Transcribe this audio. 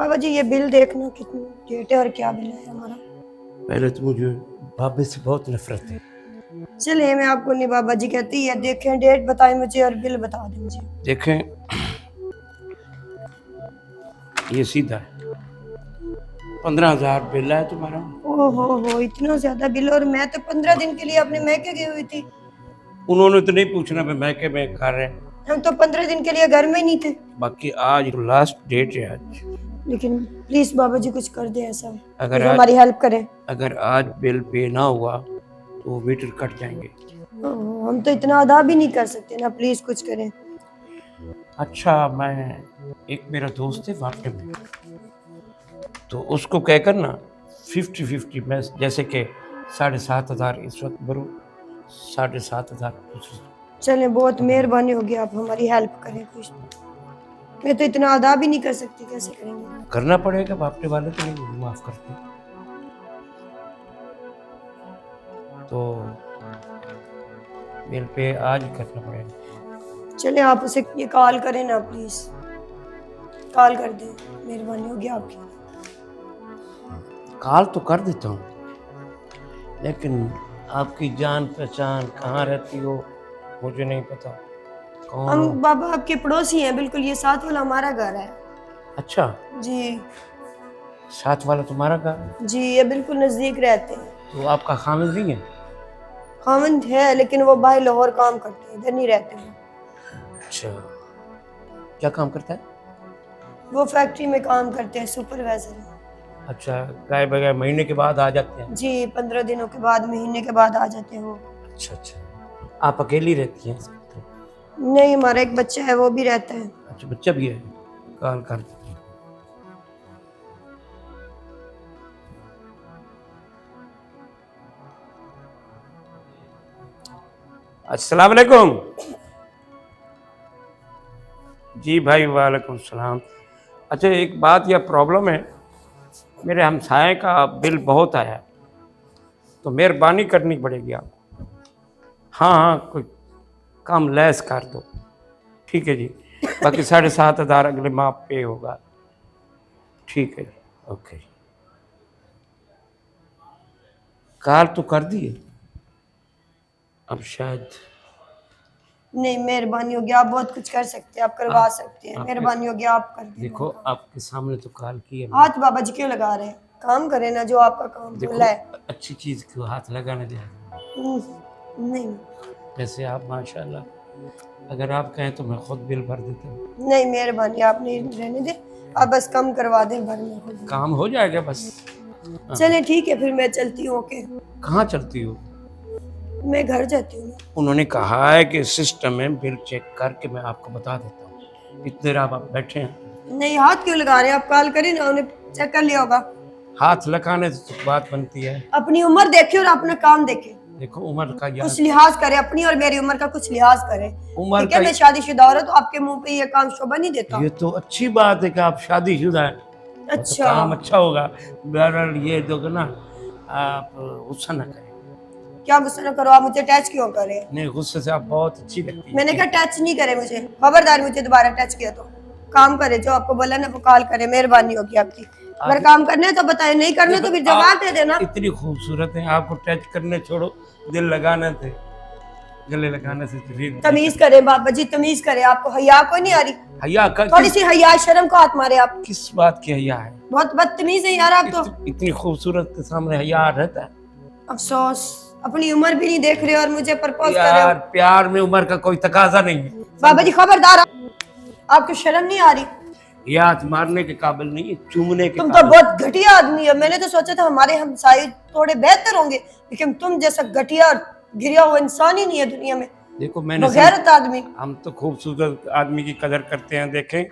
बाबा जी ये बिल देखना कितनी डेट है और क्या बिल है हमारा। पहले तो मुझे बाबे से बहुत नफरत है। चलिए मैं आपको नहीं बाबा जी कहती है, देखें डेट बताएं मुझे और बिल बता दें मुझे। देखें ये सीधा है, 15,000 बिल है तुम्हारा। ओहो इतना ज्यादा बिल, और मैं तो 15 दिन के लिए अपने मैके गई हुई थी। उन्होंने तो नहीं पूछना मैं मैके में खा रहे हैं। हम तो 15 दिन के लिए घर में ही नहीं थे। बाकी आज लास्ट डेट है आज। लेकिन प्लीज बाबा जी कुछ कर दे ऐसा, अगर हमारी हेल्प करें। अगर आज बिल पे ना हुआ तो मीटर कट जाएंगे। हम तो इतना अदा भी नहीं कर सकते ना, प्लीज कुछ करें। अच्छा मैं एक मेरा दोस्त है वाटे में, तो उसको कहकर ना 50-50 मैं जैसे कि 7,500 इस वक्त भरूँ, 7,500। चले बहुत मेहरबानी होगी, आप हमारी हेल्प करें कुछ। मैं तो इतना अदा भी नहीं कर सकती, कैसे करेंगे? करना पड़ेगा, बापटे वाले तो नहीं माफ करते। तो बिल पे आज करना पड़ेगा। चले आप उसे ये कॉल करें ना प्लीज, कॉल कर दें, मेहरबानी होगी आपकी। कॉल तो कर देता हूँ, लेकिन आपकी जान पहचान कहाँ रहती हो मुझे नहीं पता। कौन हम हो? बाबा आपके पड़ोसी हैं बिल्कुल, ये साथ वाला हमारा घर है। अच्छा जी साथ वाला तुम्हारा घर? जी ये बिल्कुल नजदीक रहते हैं। तो आपका खामिद नहीं है? खामंद है लेकिन वो भाई लाहौर काम करते हैं, इधर नहीं रहते हैं। अच्छा क्या काम करता है? वो फैक्ट्री में काम करते हैं, सुपरवाइजर। अच्छा गाय बगैर महीने के बाद आ जाते हैं? जी 15 दिनों के बाद, महीने के बाद आ जाते हैं वो। अच्छा अच्छा, आप अकेली रहती हैं? नहीं हमारा एक बच्चा है, वो भी रहता है। अच्छा बच्चा भी है, कॉल कर दीजिए। अस्सलाम वालेकुम। जी भाई वालेकुम सलाम। अच्छा एक बात या प्रॉब्लम है, मेरे हमसाये का बिल बहुत आया, तो मेहरबानी करनी पड़ेगी आपको। हाँ हाँ कोई कम लेस कर दो, ठीक है जी। बाकी 7,500 अगले माह पे होगा, ठीक है जी ओके। कॉल तो कर दिए, अब शायद नहीं मेहरबानी होगी, आप बहुत कुछ कर सकते हैं, आप करवा सकते हैं, मेहरबानी होगी आप कर दें। देखो आपके सामने तो कॉल की है। हाथ बाबा जी क्यों लगा रहे हैं? काम करें ना जो आपका काम बोला है। अच्छी चीज़ को हाथ लगाने दे। नहीं वैसे आप माशाल्लाह, अगर आप कहें तो मैं खुद बिल भर देता हूँ। नहीं मेहरबानी, आप नहीं रहने दे, आप बस कम करवा दें भर में खुद। काम हो जाएगा बस। चले ठीक है फिर मैं चलती हूँ। ओके कहाँ चलती हो? मैं घर जाती हूँ। उन्होंने कहा है कि सिस्टम में बिल चेक करके मैं आपको बता देता हूँ। इतनी देर आप बैठे हैं। नहीं हाथ क्यों लगा रहे हैं? आप कॉल करें ना, उन्हें चेक कर लिया होगा। हाथ लगाने से तो बात बनती है। अपनी उम्र देखे और अपना काम देखे। देखो उम्र का कुछ लिहाज करे, अपनी और मेरी उम्र का कुछ लिहाज करे। उम्र ठीक है मैं शादीशुदा औरत, तो आपके मुंह पे ये काम शोभा नहीं देता। ये तो अच्छी बात है कि आप शादीशुदा हैं। अच्छा तो काम अच्छा होगा। बहरहाल ये दोगे ना, आप गुस्सा ना करें। क्या गुस्सा ना करो, आप मुझे टच क्यों करे? नहीं गुस्से से आप बहुत अच्छी लगती है। मैंने कहा टच नहीं करे मुझे, खबरदार मुझे दोबारा टच किया तो। काम करे, जो आपको बोला ना वो कॉल करे, मेहरबानी होगी आपकी। अगर काम करना है तो बताए, नहीं करना तो फिर जवाब दे देना। इतनी खूबसूरत है, आपको टच करने छोड़ो, दिल लगाने थे, गले लगाने से तमीज करे बाबा जी, तमीज करे। आपको हया कोई नहीं आ रही? हया थोड़ी सी हया शर्म को हाथ मारे आप। किस बात की हया है? बहुत बदतमीज है यार आप तो। इतनी खूबसूरत के सामने हया रहता है? अफसोस अपनी उम्र भी नहीं देख रहे और मुझे प्रपोज कर रहे यार हो। प्यार में उम्र का कोई तकाजा नहीं है। बाबा जी खबरदार, आपको शर्म नहीं आ रही? ये हाथ मारने के काबिल नहीं है, चूमने के तुम तो बहुत घटिया आदमी है। मैंने तो सोचा था हमारे हमसाये थोड़े बेहतर होंगे, लेकिन तुम जैसा घटिया और गिरा हुआ इंसान ही नहीं है दुनिया में। देखो मैंने बगैरत आदमी। हम तो खूबसूरत आदमी की कदर करते हैं। देखें